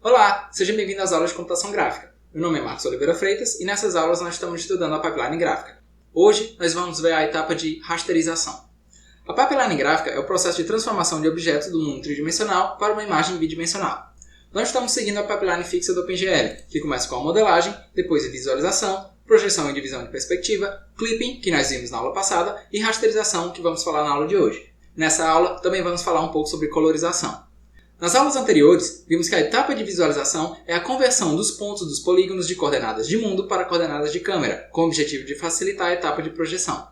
Olá, seja bem-vindo às aulas de computação gráfica. Meu nome é Marcos Oliveira Freitas e nessas aulas nós estamos estudando a pipeline gráfica. Hoje nós vamos ver a etapa de rasterização. A pipeline gráfica é o processo de transformação de objetos do mundo tridimensional para uma imagem bidimensional. Nós estamos seguindo a pipeline fixa do OpenGL, que começa com a modelagem, depois a visualização, projeção e divisão de perspectiva, clipping, que nós vimos na aula passada, e rasterização, que vamos falar na aula de hoje. Nessa aula também vamos falar um pouco sobre colorização. Nas aulas anteriores, vimos que a etapa de visualização é a conversão dos pontos dos polígonos de coordenadas de mundo para coordenadas de câmera, com o objetivo de facilitar a etapa de projeção.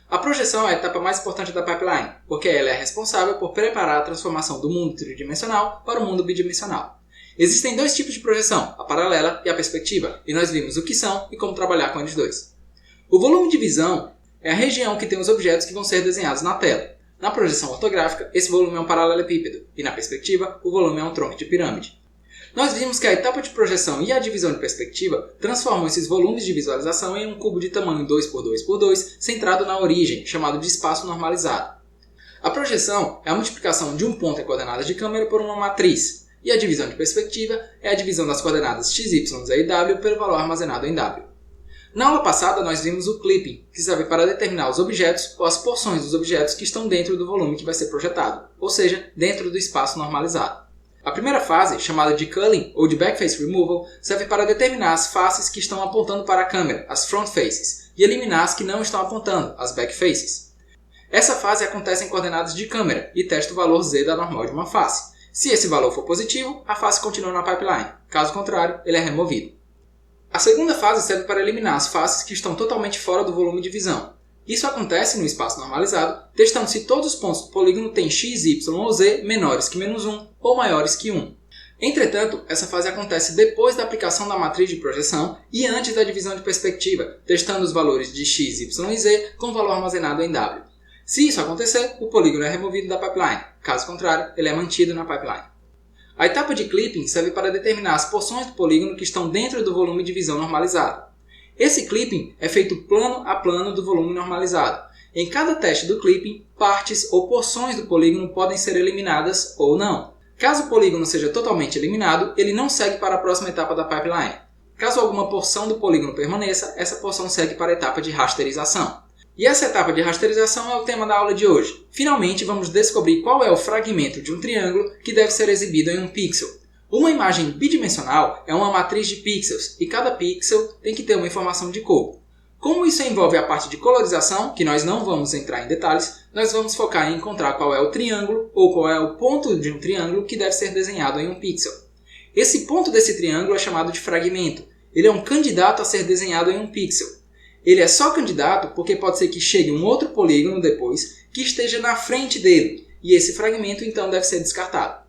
A projeção é a etapa mais importante da pipeline, porque ela é responsável por preparar a transformação do mundo tridimensional para o mundo bidimensional. Existem dois tipos de projeção, a paralela e a perspectiva, e nós vimos o que são e como trabalhar com eles dois. O volume de visão é a região que tem os objetos que vão ser desenhados na tela. Na projeção ortográfica, esse volume é um paralelepípedo, e na perspectiva, o volume é um tronco de pirâmide. Nós vimos que a etapa de projeção e a divisão de perspectiva transformam esses volumes de visualização em um cubo de tamanho 2x2x2 centrado na origem, chamado de espaço normalizado. A projeção é a multiplicação de um ponto em coordenadas de câmera por uma matriz, e a divisão de perspectiva é a divisão das coordenadas x, y, z e w pelo valor armazenado em w. Na aula passada, nós vimos o clipping, que serve para determinar os objetos ou as porções dos objetos que estão dentro do volume que vai ser projetado, ou seja, dentro do espaço normalizado. A primeira fase, chamada de culling ou de backface removal, serve para determinar as faces que estão apontando para a câmera, as front faces, e eliminar as que não estão apontando, as back faces. Essa fase acontece em coordenadas de câmera e testa o valor z da normal de uma face. Se esse valor for positivo, a face continua na pipeline, caso contrário, ele é removido. A segunda fase serve para eliminar as faces que estão totalmente fora do volume de visão. Isso acontece no espaço normalizado, testando se todos os pontos do polígono têm x, y ou z menores que -1 ou maiores que 1. Entretanto, essa fase acontece depois da aplicação da matriz de projeção e antes da divisão de perspectiva, testando os valores de x, y e z com o valor armazenado em w. Se isso acontecer, o polígono é removido da pipeline, caso contrário, ele é mantido na pipeline. A etapa de clipping serve para determinar as porções do polígono que estão dentro do volume de visão normalizado. Esse clipping é feito plano a plano do volume normalizado. Em cada teste do clipping, partes ou porções do polígono podem ser eliminadas ou não. Caso o polígono seja totalmente eliminado, ele não segue para a próxima etapa da pipeline. Caso alguma porção do polígono permaneça, essa porção segue para a etapa de rasterização. E essa etapa de rasterização é o tema da aula de hoje. Finalmente, vamos descobrir qual é o fragmento de um triângulo que deve ser exibido em um pixel. Uma imagem bidimensional é uma matriz de pixels, e cada pixel tem que ter uma informação de cor. Como isso envolve a parte de colorização, que nós não vamos entrar em detalhes, nós vamos focar em encontrar qual é o triângulo, ou qual é o ponto de um triângulo que deve ser desenhado em um pixel. Esse ponto desse triângulo é chamado de fragmento. Ele é um candidato a ser desenhado em um pixel. Ele é só candidato porque pode ser que chegue um outro polígono depois que esteja na frente dele, e esse fragmento então deve ser descartado.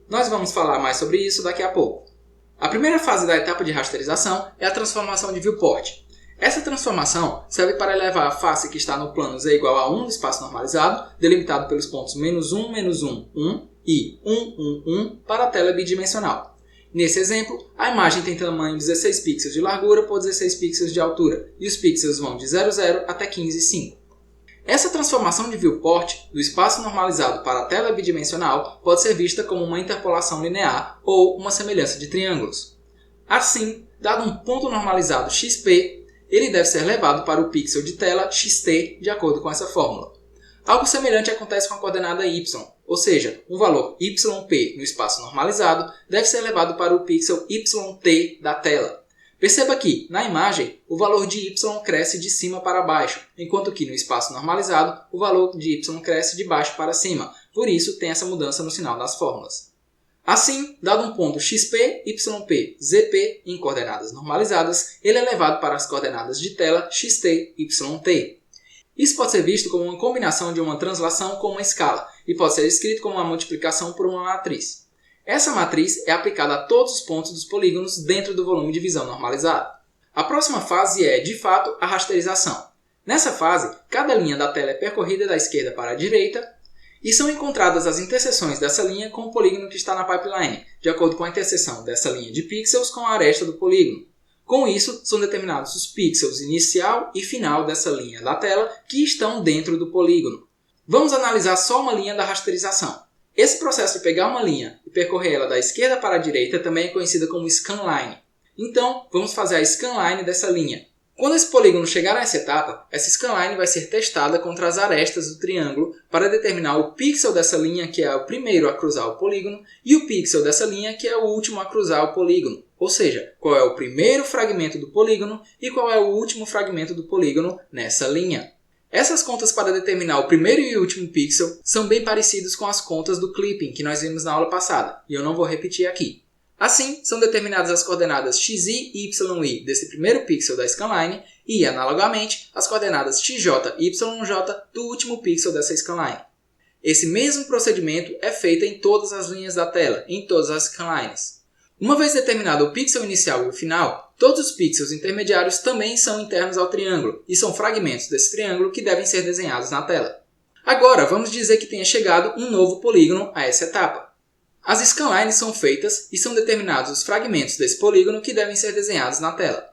Nós vamos falar mais sobre isso daqui a pouco. A primeira fase da etapa de rasterização é a transformação de viewport. Essa transformação serve para elevar a face que está no plano z igual a 1 no espaço normalizado, delimitado pelos pontos -1, -1, 1 e 1, 1, 1 para a tela bidimensional. Nesse exemplo, a imagem tem tamanho 16 pixels de largura por 16 pixels de altura, e os pixels vão de 00 até 15, 5. Essa transformação de viewport do espaço normalizado para a tela bidimensional pode ser vista como uma interpolação linear ou uma semelhança de triângulos. Assim, dado um ponto normalizado xp, ele deve ser levado para o pixel de tela xt de acordo com essa fórmula. Algo semelhante acontece com a coordenada y, ou seja, o valor yp no espaço normalizado deve ser levado para o pixel yt da tela. Perceba que, na imagem, o valor de y cresce de cima para baixo, enquanto que no espaço normalizado, o valor de y cresce de baixo para cima, por isso tem essa mudança no sinal das fórmulas. Assim, dado um ponto xp, yp, zp em coordenadas normalizadas, ele é levado para as coordenadas de tela xt, yt. Isso pode ser visto como uma combinação de uma translação com uma escala, e pode ser escrito como uma multiplicação por uma matriz. Essa matriz é aplicada a todos os pontos dos polígonos dentro do volume de visão normalizado. A próxima fase é, de fato, a rasterização. Nessa fase, cada linha da tela é percorrida da esquerda para a direita, e são encontradas as interseções dessa linha com o polígono que está na pipeline, de acordo com a interseção dessa linha de pixels com a aresta do polígono. Com isso, são determinados os pixels inicial e final dessa linha da tela que estão dentro do polígono. Vamos analisar só uma linha da rasterização. Esse processo de pegar uma linha e percorrer ela da esquerda para a direita também é conhecido como scanline. Então, vamos fazer a scanline dessa linha. Quando esse polígono chegar a essa etapa, essa scanline vai ser testada contra as arestas do triângulo para determinar o pixel dessa linha, que é o primeiro a cruzar o polígono, e o pixel dessa linha, que é o último a cruzar o polígono. Ou seja, qual é o primeiro fragmento do polígono e qual é o último fragmento do polígono nessa linha. Essas contas para determinar o primeiro e o último pixel são bem parecidos com as contas do clipping que nós vimos na aula passada, e eu não vou repetir aqui. Assim, são determinadas as coordenadas xi e yi desse primeiro pixel da scanline e, analogamente, as coordenadas xj e yj do último pixel dessa scanline. Esse mesmo procedimento é feito em todas as linhas da tela, em todas as scanlines. Uma vez determinado o pixel inicial e o final, todos os pixels intermediários também são internos ao triângulo e são fragmentos desse triângulo que devem ser desenhados na tela. Agora, vamos dizer que tenha chegado um novo polígono a essa etapa. As scanlines são feitas e são determinados os fragmentos desse polígono que devem ser desenhados na tela.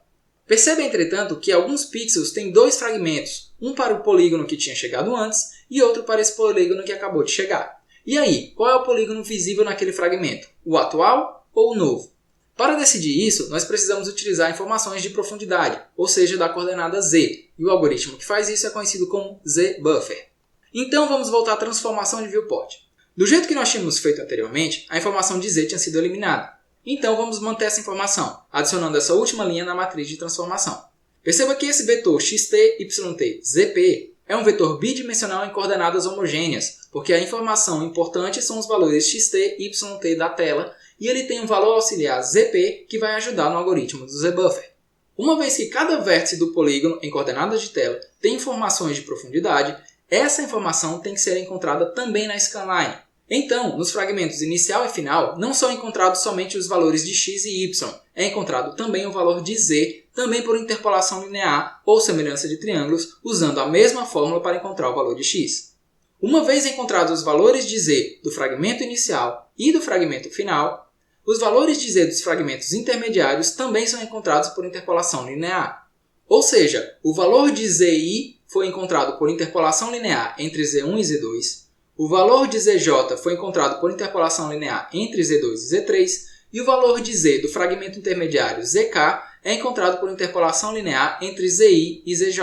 Perceba, entretanto, que alguns pixels têm dois fragmentos, um para o polígono que tinha chegado antes e outro para esse polígono que acabou de chegar. E aí, qual é o polígono visível naquele fragmento? O atual ou o novo? Para decidir isso, nós precisamos utilizar informações de profundidade, ou seja, da coordenada z, e o algoritmo que faz isso é conhecido como z-buffer. Então vamos voltar à transformação de viewport. Do jeito que nós tínhamos feito anteriormente, a informação de z tinha sido eliminada. Então vamos manter essa informação, adicionando essa última linha na matriz de transformação. Perceba que esse vetor xt, yt, zp é um vetor bidimensional em coordenadas homogêneas, porque a informação importante são os valores xt e yt da tela, e ele tem um valor auxiliar zp que vai ajudar no algoritmo do z-buffer. Uma vez que cada vértice do polígono em coordenadas de tela tem informações de profundidade, essa informação tem que ser encontrada também na scanline. Então, nos fragmentos inicial e final, não são encontrados somente os valores de x e y, é encontrado também o valor de z, também por interpolação linear ou semelhança de triângulos, usando a mesma fórmula para encontrar o valor de x. Uma vez encontrados os valores de z do fragmento inicial e do fragmento final, os valores de z dos fragmentos intermediários também são encontrados por interpolação linear. Ou seja, o valor de zi foi encontrado por interpolação linear entre z1 e z2, o valor de zj foi encontrado por interpolação linear entre z2 e z3, e o valor de z do fragmento intermediário zk é encontrado por interpolação linear entre zi e zj.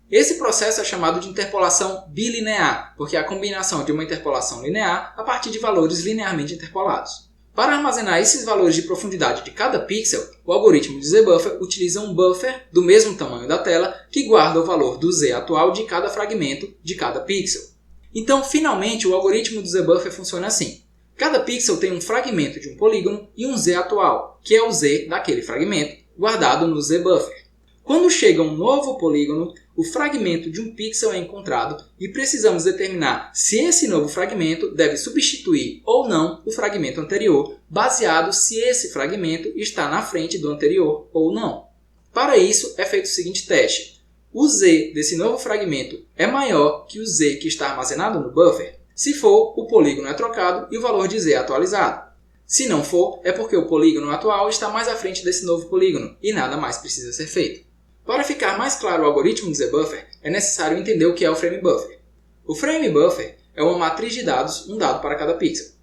Esse processo é chamado de interpolação bilinear, porque é a combinação de uma interpolação linear a partir de valores linearmente interpolados. Para armazenar esses valores de profundidade de cada pixel, o algoritmo de z-buffer utiliza um buffer do mesmo tamanho da tela que guarda o valor do z atual de cada fragmento de cada pixel. Então, finalmente, o algoritmo do z-buffer funciona assim. Cada pixel tem um fragmento de um polígono e um z atual, que é o z daquele fragmento, guardado no z-buffer. Quando chega um novo polígono, o fragmento de um pixel é encontrado e precisamos determinar se esse novo fragmento deve substituir ou não o fragmento anterior, baseado se esse fragmento está na frente do anterior ou não. Para isso, é feito o seguinte teste. O z desse novo fragmento é maior que o z que está armazenado no buffer? Se for, o polígono é trocado e o valor de z é atualizado. Se não for, é porque o polígono atual está mais à frente desse novo polígono e nada mais precisa ser feito. Para ficar mais claro o algoritmo do z-buffer, é necessário entender o que é o frame buffer. O frame buffer é uma matriz de dados, um dado para cada pixel.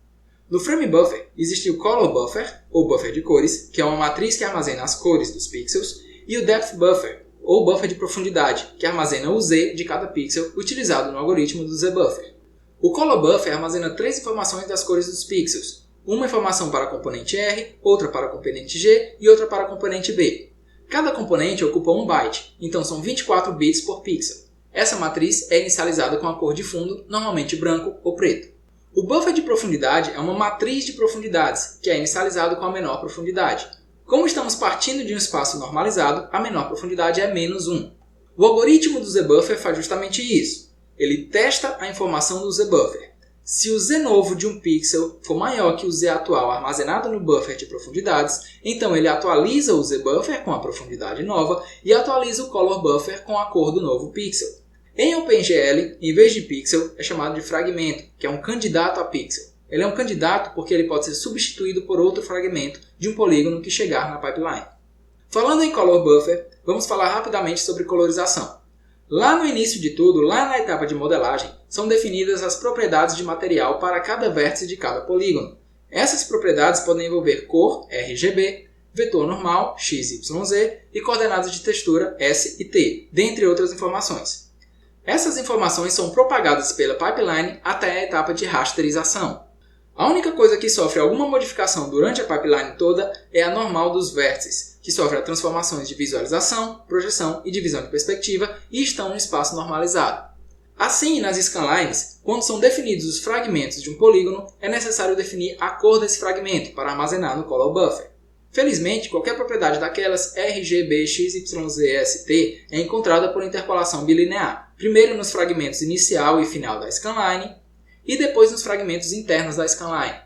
No frame buffer, existe o color buffer, ou buffer de cores, que é uma matriz que armazena as cores dos pixels, e o depth buffer, ou buffer de profundidade, que armazena o z de cada pixel utilizado no algoritmo do z-buffer. O color buffer armazena 3 informações das cores dos pixels, uma informação para a componente R, outra para a componente G e outra para a componente B. Cada componente ocupa 1 byte, então são 24 bits por pixel. Essa matriz é inicializada com a cor de fundo, normalmente branco ou preto. O buffer de profundidade é uma matriz de profundidades, que é inicializado com a menor profundidade. Como estamos partindo de um espaço normalizado, a menor profundidade é -1. O algoritmo do z-buffer faz justamente isso. Ele testa a informação do z-buffer. Se o z novo de um pixel for maior que o z atual armazenado no buffer de profundidades, então ele atualiza o z-buffer com a profundidade nova e atualiza o color buffer com a cor do novo pixel. Em OpenGL, em vez de pixel, é chamado de fragmento, que é um candidato a pixel. Ele é um candidato porque ele pode ser substituído por outro fragmento de um polígono que chegar na pipeline. Falando em color buffer, vamos falar rapidamente sobre colorização. Lá no início de tudo, lá na etapa de modelagem, são definidas as propriedades de material para cada vértice de cada polígono. Essas propriedades podem envolver cor, RGB, vetor normal, x, y, z, e coordenadas de textura, S e T, dentre outras informações. Essas informações são propagadas pela pipeline até a etapa de rasterização. A única coisa que sofre alguma modificação durante a pipeline toda é a normal dos vértices, que sofre transformações de visualização, projeção e divisão de perspectiva e estão no espaço normalizado. Assim, nas scanlines, quando são definidos os fragmentos de um polígono, é necessário definir a cor desse fragmento para armazenar no color buffer. Felizmente, qualquer propriedade daquelas RGB, X, Y, Z, S, T é encontrada por interpolação bilinear, primeiro nos fragmentos inicial e final da scanline, e depois nos fragmentos internos da scanline.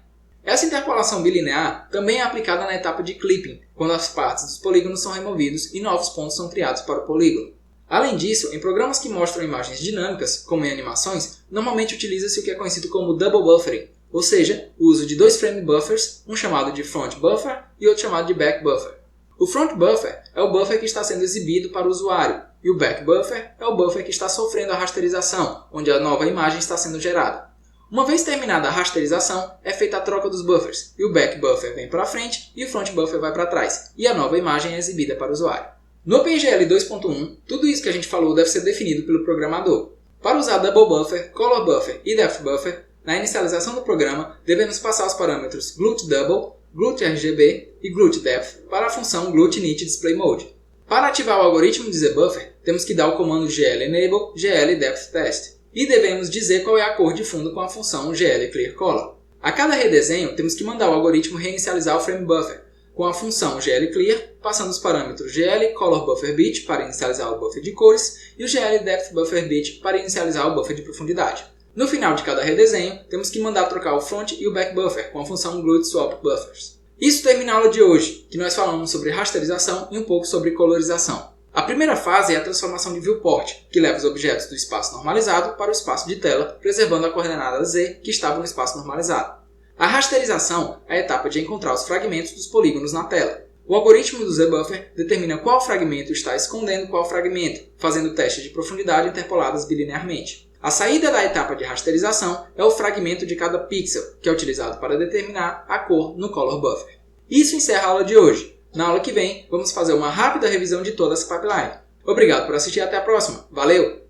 Essa interpolação bilinear também é aplicada na etapa de clipping, quando as partes dos polígonos são removidos e novos pontos são criados para o polígono. Além disso, em programas que mostram imagens dinâmicas, como em animações, normalmente utiliza-se o que é conhecido como double buffering, ou seja, o uso de dois frame buffers, um chamado de front buffer e outro chamado de back buffer. O front buffer é o buffer que está sendo exibido para o usuário, e o back buffer é o buffer que está sofrendo a rasterização, onde a nova imagem está sendo gerada. Uma vez terminada a rasterização, é feita a troca dos buffers, e o back buffer vem para frente e o front buffer vai para trás, e a nova imagem é exibida para o usuário. No OpenGL 2.1, tudo isso que a gente falou deve ser definido pelo programador. Para usar Double Buffer, Color Buffer e Depth Buffer, na inicialização do programa, devemos passar os parâmetros GLUT_Double, GLUT_RGB e GLUT_Depth para a função GLUT_init_displaymode. Para ativar o algoritmo de ZBuffer, temos que dar o comando GL_Enable, GL_Depth_Test. E devemos dizer qual é a cor de fundo com a função GL_Clear_Color. A cada redesenho, temos que mandar o algoritmo reinicializar o frame buffer, com a função GL_Clear, passando os parâmetros GL_ColorBufferBit para inicializar o buffer de cores e o GL_DepthBufferBit para inicializar o buffer de profundidade. No final de cada redesenho, temos que mandar trocar o front e o back buffer com a função GLUT_SwapBuffers. Isso termina a aula de hoje, que nós falamos sobre rasterização e um pouco sobre colorização. A primeira fase é a transformação de viewport, que leva os objetos do espaço normalizado para o espaço de tela, preservando a coordenada Z que estava no espaço normalizado. A rasterização é a etapa de encontrar os fragmentos dos polígonos na tela. O algoritmo do ZBuffer determina qual fragmento está escondendo qual fragmento, fazendo testes de profundidade interpoladas bilinearmente. A saída da etapa de rasterização é o fragmento de cada pixel, que é utilizado para determinar a cor no Color Buffer. Isso encerra a aula de hoje. Na aula que vem, vamos fazer uma rápida revisão de toda essa pipeline. Obrigado por assistir e até a próxima. Valeu!